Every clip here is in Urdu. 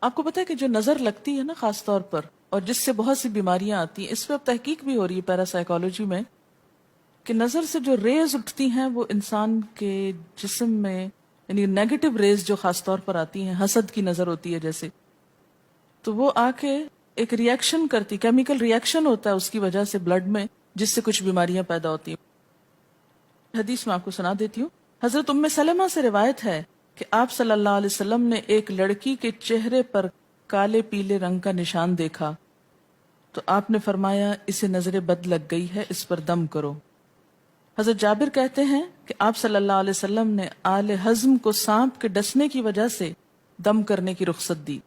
آپ کو پتا ہے کہ جو نظر لگتی ہے نا خاص طور پر، اور جس سے بہت سی بیماریاں آتی ہیں، اس پہ اب تحقیق بھی ہو رہی ہے پیراسائیکالوجی میں، کہ نظر سے جو ریز اٹھتی ہیں وہ انسان کے جسم میں، یعنی نیگیٹو ریز جو خاص طور پر آتی ہیں، حسد کی نظر ہوتی ہے جیسے، تو وہ آ کے ایک ریئیکشن کرتی، کیمیکل ریئیکشن ہوتا ہے اس کی وجہ سے بلڈ میں، جس سے کچھ بیماریاں پیدا ہوتی ہیں۔ حدیث میں آپ کو سنا دیتی ہوں۔ حضرت ام سلمہ سے روایت ہے کہ آپ صلی اللہ علیہ وسلم نے ایک لڑکی کے چہرے پر کالے پیلے رنگ کا نشان دیکھا تو آپ نے فرمایا اسے نظر بد لگ گئی ہے، اس پر دم کرو۔ حضرت جابر کہتے ہیں کہ آپ صلی اللہ علیہ وسلم نے آل حزم کو سانپ کے ڈسنے کی وجہ سے دم کرنے کی رخصت دی،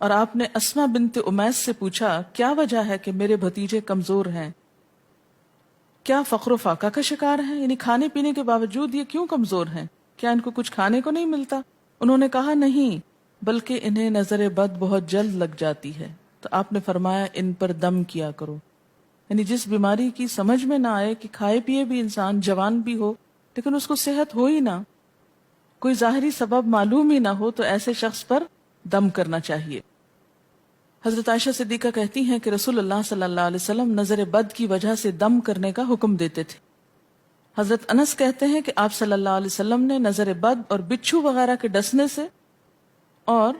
اور آپ نے اسما بنت امیس سے پوچھا کیا وجہ ہے کہ میرے بھتیجے کمزور ہیں، کیا فقر و فاقہ کا شکار ہیں، یعنی کھانے پینے کے باوجود یہ کیوں کمزور ہیں، کیا ان کو کچھ کھانے کو نہیں ملتا؟ انہوں نے کہا نہیں، بلکہ انہیں نظر بد بہت جلد لگ جاتی ہے، تو آپ نے فرمایا ان پر دم کیا کرو۔ یعنی جس بیماری کی سمجھ میں نہ آئے کہ کھائے پیے بھی انسان جوان بھی ہو لیکن اس کو صحت ہو ہی نہ، کوئی ظاہری سبب معلوم ہی نہ ہو، تو ایسے شخص پر دم کرنا چاہیے۔ حضرت عائشہ صدیقہ کہتی ہیں کہ رسول اللہ صلی اللہ علیہ وسلم نظر بد کی وجہ سے دم کرنے کا حکم دیتے تھے۔ حضرت انس کہتے ہیں کہ آپ صلی اللہ علیہ وسلم نے نظر بد اور بچھو وغیرہ کے ڈسنے سے اور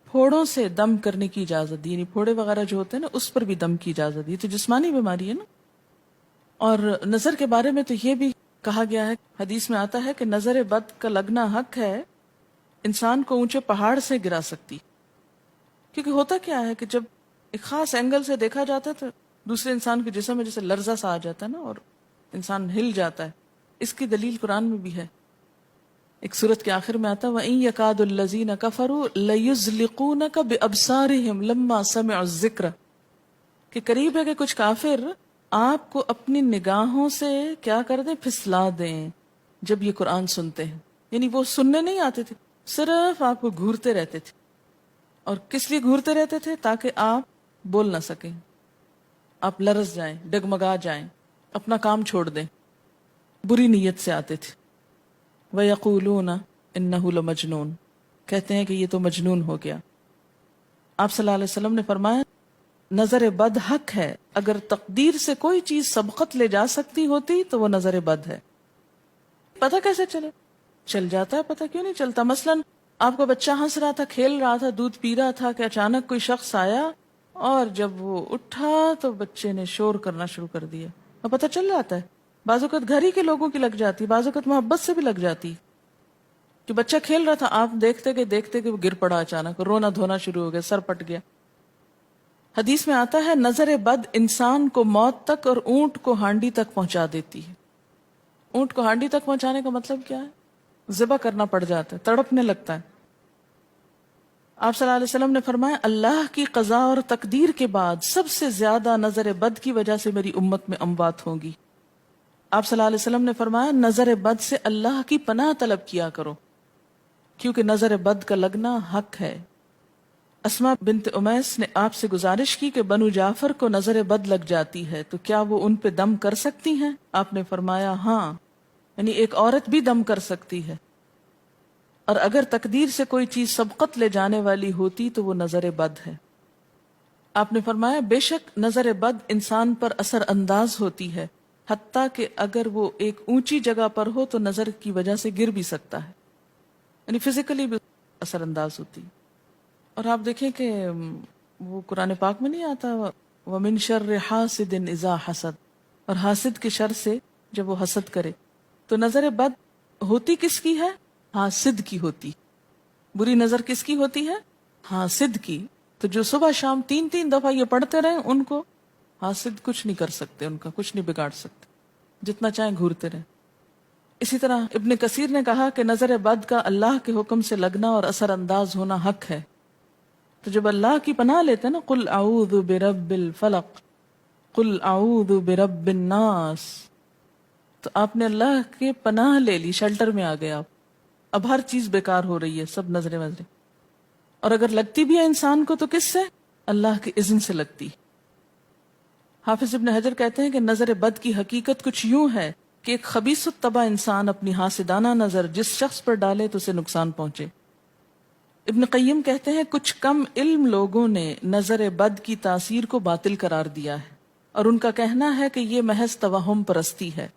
پھوڑوں سے دم کرنے کی اجازت دی، یعنی پھوڑے وغیرہ جو ہوتے ہیں نا اس پر بھی دم کی اجازت دی، تو جسمانی بیماری ہے نا۔ اور نظر کے بارے میں تو یہ بھی کہا گیا ہے، حدیث میں آتا ہے کہ نظر بد کا لگنا حق ہے، انسان کو اونچے پہاڑ سے گرا سکتی، کیونکہ ہوتا کیا ہے کہ جب ایک خاص اینگل سے دیکھا جاتا ہے تو دوسرے انسان کے جسم میں جیسے لرزہ سا آ جاتا ہے نا، اور انسان ہل جاتا ہے۔ اس کی دلیل قرآن میں بھی ہے، ایک سورت کے آخر میں آتا وَإِن يَكَادُ الَّذِينَ كَفَرُوا لَيُزْلِقُونَكَ بِأَبْصَارِهِمْ لَمَّا سَمِعُوا الذِّكْرَ، کہ قریب ہے کہ کچھ کافر آپ کو اپنی نگاہوں سے کیا کر دیں، پھسلا دیں جب یہ قرآن سنتے ہیں، یعنی وہ سننے نہیں آتے تھے، صرف آپ کو گھورتے رہتے تھے۔ اور کس لیے گھورتے رہتے تھے؟ تاکہ آپ بول نہ سکیں، آپ لرز جائیں، ڈگمگا جائیں، اپنا کام چھوڑ دیں، بری نیت سے آتے تھے۔ وَيَقُولُونَ إِنَّهُ لَمَجْنُونَ، کہتے ہیں کہ یہ تو مجنون ہو گیا۔ آپ صلی اللہ علیہ وسلم نے فرمایا نظر بد حق ہے، اگر تقدیر سے کوئی چیز سبقت لے جا سکتی ہوتی تو وہ نظر بد ہے۔ پتہ کیسے چلے؟ چل جاتا ہے، پتہ کیوں نہیں چلتا؟ مثلا آپ کا بچہ ہنس رہا تھا، کھیل رہا تھا، دودھ پی رہا تھا کہ اچانک کوئی شخص آیا اور جب وہ اٹھا تو بچے نے شور کرنا شروع کر دیا، اور پتہ چل جاتا ہے۔ بعض اوقات گھر ہی کے لوگوں کی لگ جاتی، بعض اوقات محبت سے بھی لگ جاتی، کہ بچہ کھیل رہا تھا، آپ دیکھتے کہ وہ گر پڑا، اچانک رونا دھونا شروع ہو گیا، سر پٹ گیا۔ حدیث میں آتا ہے نظر بد انسان کو موت تک اور اونٹ کو ہانڈی تک پہنچا دیتی ہے۔ اونٹ کو ہانڈی تک پہنچانے کا مطلب کیا ہے؟ ذبح کرنا پڑ جاتا ہے، تڑپنے لگتا ہے۔ آپ صلی اللہ علیہ وسلم نے فرمایا اللہ کی قضاء اور تقدیر کے بعد سب سے زیادہ نظر بد کی وجہ سے میری امت میں اموات ہوں گی۔ آپ صلی اللہ علیہ وسلم نے فرمایا نظر بد سے اللہ کی پناہ طلب کیا کرو، کیونکہ نظر بد کا لگنا حق ہے۔ اسما بنت امیس نے آپ سے گزارش کی کہ بنو جعفر کو نظر بد لگ جاتی ہے تو کیا وہ ان پہ دم کر سکتی ہیں؟ آپ نے فرمایا ہاں، یعنی ایک عورت بھی دم کر سکتی ہے، اور اگر تقدیر سے کوئی چیز سبقت لے جانے والی ہوتی تو وہ نظر بد ہے۔ آپ نے فرمایا بے شک نظر بد انسان پر اثر انداز ہوتی ہے، حتیٰ کہ اگر وہ ایک اونچی جگہ پر ہو تو نظر کی وجہ سے گر بھی سکتا ہے، یعنی فزیکلی بھی اثر انداز ہوتی۔ اور آپ دیکھیں کہ وہ قرآن پاک میں نہیں آتا وَمِن شَرِّ حَاسِدٍ إِذَا حَسَدَ، اور حاسد کے شر سے جب وہ حسد کرے، تو نظر بد ہوتی کس کی ہے؟ حاسد کی ہوتی۔ بری نظر کس کی ہوتی ہے؟ حاسد کی۔ تو جو صبح شام 3 دفعہ یہ پڑھتے رہیں ان کو حاسد کچھ نہیں کر سکتے، ان کا کچھ نہیں بگاڑ سکتے، جتنا چاہیں گھورتے رہیں۔ اسی طرح ابن کثیر نے کہا کہ نظر بد کا اللہ کے حکم سے لگنا اور اثر انداز ہونا حق ہے۔ تو جب اللہ کی پناہ لیتے ہیں نا قل اعوذ برب الفلق، قل اعوذ برب الناس، تو آپ نے اللہ کے پناہ لے لی، شیلٹر میں آ گئے آپ۔ اب ہر چیز بیکار ہو رہی ہے، سب نظریں وظریں، اور اگر لگتی بھی ہے انسان کو تو کس سے؟ اللہ کے اذن سے لگتی۔ حافظ ابن حجر کہتے ہیں کہ نظر بد کی حقیقت کچھ یوں ہے کہ ایک خبیث الطبع انسان اپنی حاسدانہ نظر جس شخص پر ڈالے تو اسے نقصان پہنچے۔ ابن قیم کہتے ہیں کچھ کم علم لوگوں نے نظر بد کی تاثیر کو باطل قرار دیا ہے، اور ان کا کہنا ہے کہ یہ محض توہم پرستی ہے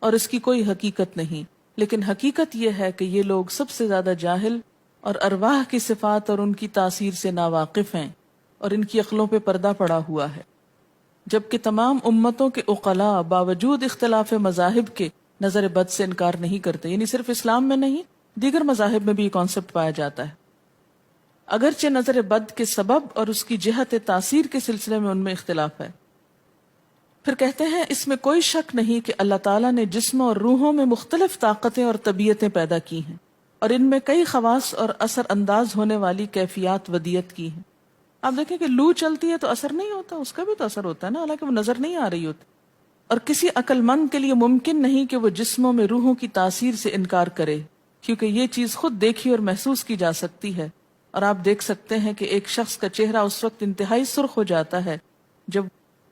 اور اس کی کوئی حقیقت نہیں، لیکن حقیقت یہ ہے کہ یہ لوگ سب سے زیادہ جاہل اور ارواح کی صفات اور ان کی تاثیر سے ناواقف ہیں، اور ان کی عقلوں پہ پردہ پڑا ہوا ہے، جبکہ تمام امتوں کے عقلاء باوجود اختلاف مذاہب کے نظر بد سے انکار نہیں کرتے. یعنی صرف اسلام میں نہیں، دیگر مذاہب میں بھی یہ کانسیپٹ پایا جاتا ہے، اگرچہ نظر بد کے سبب اور اس کی جہت تاثیر کے سلسلے میں ان میں اختلاف ہے. پھر کہتے ہیں اس میں کوئی شک نہیں کہ اللہ تعالیٰ نے جسموں اور روحوں میں مختلف طاقتیں اور طبیعتیں پیدا کی ہیں، اور ان میں کئی خواص اور اثر انداز ہونے والی کیفیات ودیت کی ہیں. آپ دیکھیں کہ لو چلتی ہے تو اثر نہیں ہوتا، اس کا بھی تو اثر ہوتا ہے نا، حالانکہ وہ نظر نہیں آ رہی ہوتی. اور کسی عقل مند کے لیے ممکن نہیں کہ وہ جسموں میں روحوں کی تاثیر سے انکار کرے، کیونکہ یہ چیز خود دیکھی اور محسوس کی جا سکتی ہے. اور آپ دیکھ سکتے ہیں کہ ایک شخص کا چہرہ اس وقت انتہائی سرخ ہو جاتا ہے جب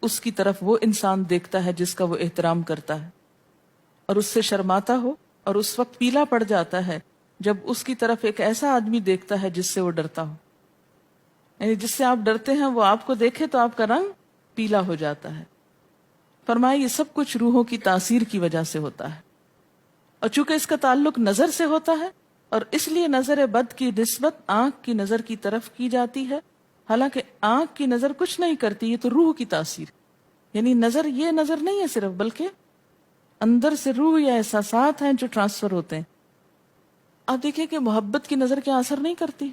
اس کی طرف وہ انسان دیکھتا ہے جس کا وہ احترام کرتا ہے، اور اس سے شرماتا ہو، اور اس وقت پیلا پڑ جاتا ہے جب اس کی طرف ایک ایسا آدمی دیکھتا ہے جس سے وہ ڈرتا ہو. یعنی جس سے آپ ڈرتے ہیں وہ آپ کو دیکھے تو آپ کا رنگ پیلا ہو جاتا ہے. فرمایا یہ سب کچھ روحوں کی تاثیر کی وجہ سے ہوتا ہے، اور چونکہ اس کا تعلق نظر سے ہوتا ہے اور اس لیے نظر بد کی نسبت آنکھ کی نظر کی طرف کی جاتی ہے، حالانکہ آنکھ کی نظر کچھ نہیں کرتی، یہ تو روح کی تاثیر. یعنی نظر یہ نظر نہیں ہے صرف، بلکہ اندر سے روح یا احساسات ہیں جو ٹرانسفر ہوتے ہیں. آپ دیکھیں کہ محبت کی نظر کیا اثر نہیں کرتی؟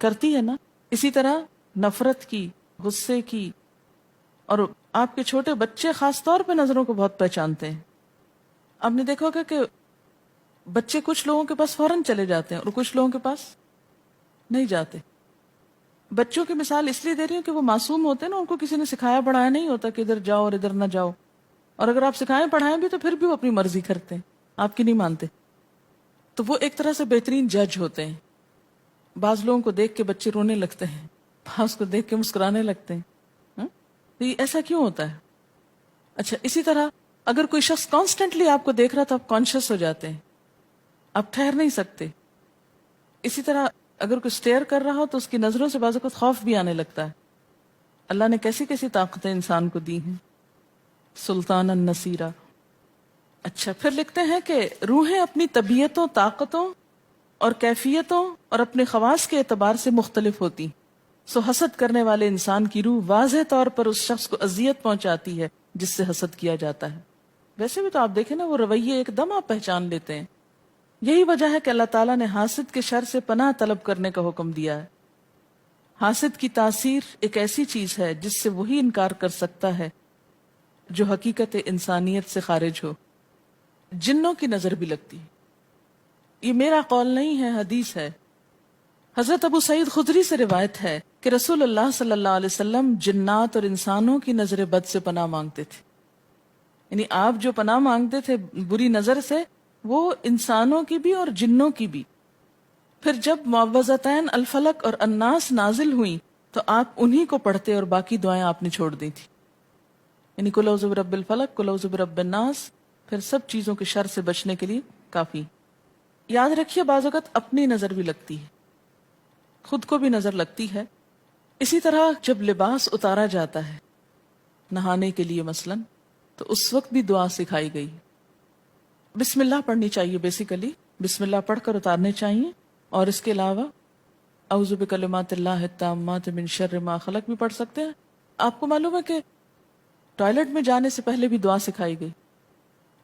کرتی ہے نا. اسی طرح نفرت کی، غصے کی، اور آپ کے چھوٹے بچے خاص طور پہ نظروں کو بہت پہچانتے ہیں. آپ نے دیکھا ہوگا کہ بچے کچھ لوگوں کے پاس فوراً چلے جاتے ہیں اور کچھ لوگوں کے پاس نہیں جاتے. بچوں کی مثال اس لیے دے رہی ہوں کہ وہ معصوم ہوتے ہیں نا، ان کو کسی نے سکھایا پڑھایا نہیں ہوتا کہ ادھر جاؤ اور ادھر نہ جاؤ، اور اگر آپ سکھائیں پڑھائیں بھی تو پھر بھی وہ اپنی مرضی کرتے ہیں، آپ کی نہیں مانتے. تو وہ ایک طرح سے بہترین جج ہوتے ہیں. بعض لوگوں کو دیکھ کے بچے رونے لگتے ہیں، بعض کو دیکھ کے مسکرانے لگتے ہیں. تو یہ ایسا کیوں ہوتا ہے؟ اچھا، اسی طرح اگر کوئی شخص کانسٹنٹلی آپ کو دیکھ رہا تو آپ کانشیس ہو جاتے ہیں، آپ ٹھہر نہیں سکتے. اسی طرح اگر کوئی سٹیئر کر رہا ہو تو اس کی نظروں سے بعض اوقات خوف بھی آنے لگتا ہے. اللہ نے کیسی کیسی طاقتیں انسان کو دی ہیں. سلطان النصیرہ. اچھا، پھر لکھتے ہیں کہ روحیں اپنی طبیعتوں، طاقتوں اور کیفیتوں اور اپنے خواص کے اعتبار سے مختلف ہوتی. سو حسد کرنے والے انسان کی روح واضح طور پر اس شخص کو اذیت پہنچاتی ہے جس سے حسد کیا جاتا ہے. ویسے بھی تو آپ دیکھیں نا، وہ رویے ایک دم آپ پہچان لیتے ہیں. یہی وجہ ہے کہ اللہ تعالیٰ نے حاسد کے شر سے پناہ طلب کرنے کا حکم دیا ہے. حاسد کی تاثیر ایک ایسی چیز ہے جس سے وہی انکار کر سکتا ہے جو حقیقت انسانیت سے خارج ہو. جنوں کی نظر بھی لگتی ہے. یہ میرا قول نہیں ہے، حدیث ہے. حضرت ابو سعید خدری سے روایت ہے کہ رسول اللہ صلی اللہ علیہ وسلم جنات اور انسانوں کی نظر بد سے پناہ مانگتے تھے. یعنی آپ جو پناہ مانگتے تھے بری نظر سے، وہ انسانوں کی بھی اور جنوں کی بھی. پھر جب معوذتین الفلق اور الناس نازل ہوئیں تو آپ انہی کو پڑھتے اور باقی دعائیں آپ نے چھوڑ دی تھی. یعنی قل اعوذ برب الفلق، قل اعوذ برب الناس، پھر سب چیزوں کے شر سے بچنے کے لیے کافی. یاد رکھیے بعض اوقات اپنی نظر بھی لگتی ہے، خود کو بھی نظر لگتی ہے. اسی طرح جب لباس اتارا جاتا ہے نہانے کے لیے مثلاً، تو اس وقت بھی دعا سکھائی گئی. بسم اللہ پڑھنی چاہیے، بیسیکلی بسم اللہ پڑھ کر اتارنے چاہیے. اور اس کے علاوہ اعوذ بکلمات اللہ التامات من شر ما خلق بھی پڑھ سکتے ہیں. آپ کو معلوم ہے کہ ٹوائلٹ میں جانے سے پہلے بھی دعا سکھائی گئی،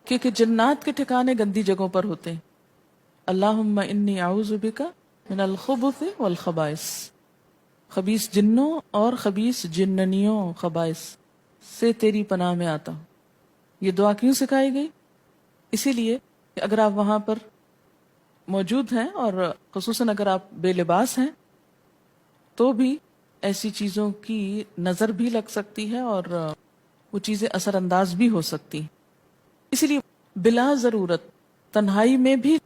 کیونکہ جنات کے ٹھکانے گندی جگہوں پر ہوتے ہیں. اللہم انی اعوذ بک من الخبث والخبائث، خبیث جنوں اور خبیث جننیوں، خبائث سے تیری پناہ میں آتا ہوں. یہ دعا کیوں سکھائی گئی؟ اسی لیے کہ اگر آپ وہاں پر موجود ہیں اور خصوصاً اگر آپ بے لباس ہیں تو بھی ایسی چیزوں کی نظر بھی لگ سکتی ہے اور وہ چیزیں اثر انداز بھی ہو سکتی. اسی لیے بلا ضرورت تنہائی میں بھی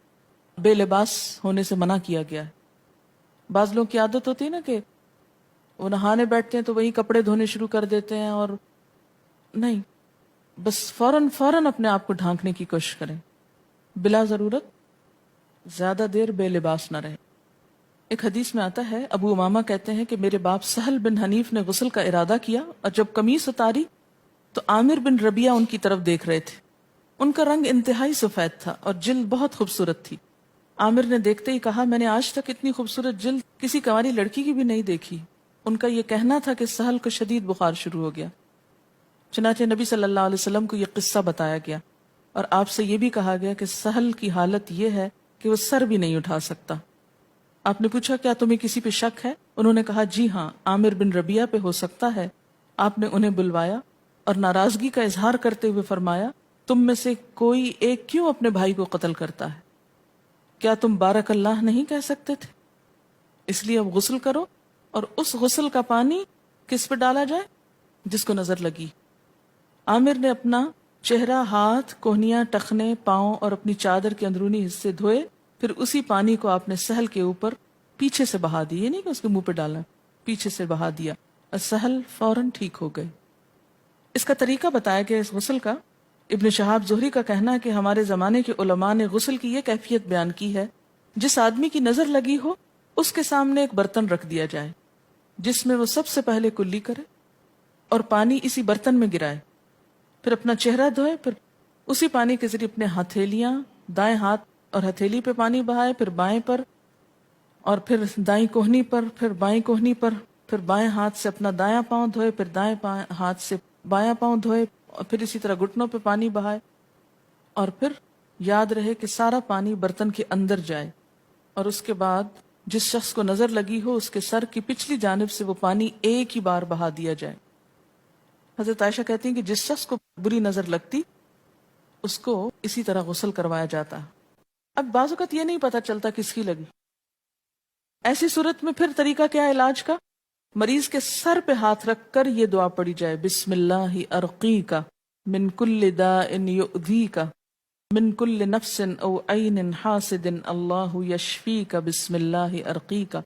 بے لباس ہونے سے منع کیا گیا ہے. بعض لوگوں کی عادت ہوتی ہے نا کہ وہ نہانے بیٹھتے ہیں تو وہی کپڑے دھونے شروع کر دیتے ہیں، اور نہیں، بس فوراً اپنے آپ کو ڈھانکنے کی کوشش کریں. بلا ضرورت زیادہ دیر بے لباس نہ رہے. ایک حدیث میں آتا ہے، ابو امامہ کہتے ہیں کہ میرے باپ سہل بن حنیف نے غسل کا ارادہ کیا، اور جب قمیص اتاری تو عامر بن ربیعہ ان کی طرف دیکھ رہے تھے۔ ان کا رنگ انتہائی سفید تھا اور جلد بہت خوبصورت تھی۔ عامر نے دیکھتے ہی کہا، میں نے آج تک اتنی خوبصورت جلد کسی کنواری لڑکی کی بھی نہیں دیکھی۔ ان کا یہ کہنا تھا کہ سہل کو شدید بخار شروع ہو گیا۔ چنانچہ نبی صلی اللہ علیہ وسلم کو یہ قصہ بتایا گیا اور آپ سے یہ بھی کہا گیا کہ سہل کی حالت یہ ہے کہ وہ سر بھی نہیں اٹھا سکتا۔ آپ نے پوچھا، کیا تمہیں کسی پہ شک ہے؟ انہوں نے کہا، جی ہاں، عامر بن ربیعہ پہ ہو سکتا ہے۔ آپ نے انہیں بلوایا اور ناراضگی کا اظہار کرتے ہوئے فرمایا، تم میں سے کوئی ایک کیوں اپنے بھائی کو قتل کرتا ہے؟ کیا تم بارک اللہ نہیں کہہ سکتے تھے؟ اس لیے اب غسل کرو، اور اس غسل کا پانی کس پہ ڈالا جائے؟ جس کو نظر لگی۔ عامر نے اپنا چہرہ، ہاتھ، کوہنیاں، ٹخنے، پاؤں اور اپنی چادر کے اندرونی حصے دھوئے، پھر اسی پانی کو آپ نے سہل کے اوپر پیچھے سے بہا دی، یہ نہیں کہ اس کے منہ پہ ڈالا، پیچھے سے بہا دیا، اور سہل فوراً ٹھیک ہو گئے۔ اس کا طریقہ بتایا گیا اس غسل کا۔ ابن شہاب زہری کا کہنا ہے کہ ہمارے زمانے کے علماء نے غسل کی یہ کیفیت بیان کی ہے، جس آدمی کی نظر لگی ہو اس کے سامنے ایک برتن رکھ دیا جائے جس میں وہ سب سے پہلے کلی کرے اور پانی اسی برتن میں گرائے، پھر اپنا چہرہ دھوئے، پھر اسی پانی کے ذریعے اپنے ہتھیلیاں، دائیں ہاتھ اور ہتھیلی پہ پانی بہائے، پھر بائیں پر، اور پھر دائیں کوہنی پر، پھر بائیں کوہنی پر، پھر بائیں ہاتھ سے اپنا دایاں پاؤں دھوئے، پھر دائیں ہاتھ سے بایاں پاؤں دھوئے، اور پھر اسی طرح گھٹنوں پہ پانی بہائے، اور پھر یاد رہے کہ سارا پانی برتن کے اندر جائے، اور اس کے بعد جس شخص کو نظر لگی ہو اس کے سر کی پچھلی جانب سے وہ پانی ایک ہی بار بہا دیا جائے۔ حضرت عائشہ کہتی ہیں کہ جس شخص کو بری نظر لگتی اس کو اسی طرح غسل کروایا جاتا۔ اب بعض اوقات یہ نہیں پتا چلتا کس کی لگی، ایسی صورت میں پھر طریقہ کیا ہے علاج کا؟ مریض کے سر پہ ہاتھ رکھ کر یہ دعا پڑھی جائے، بسم اللہ ارقیک من کل داء یؤذیک من کل نفس او عین حاسد اللہ یشفیک بسم اللہ ارقیک۔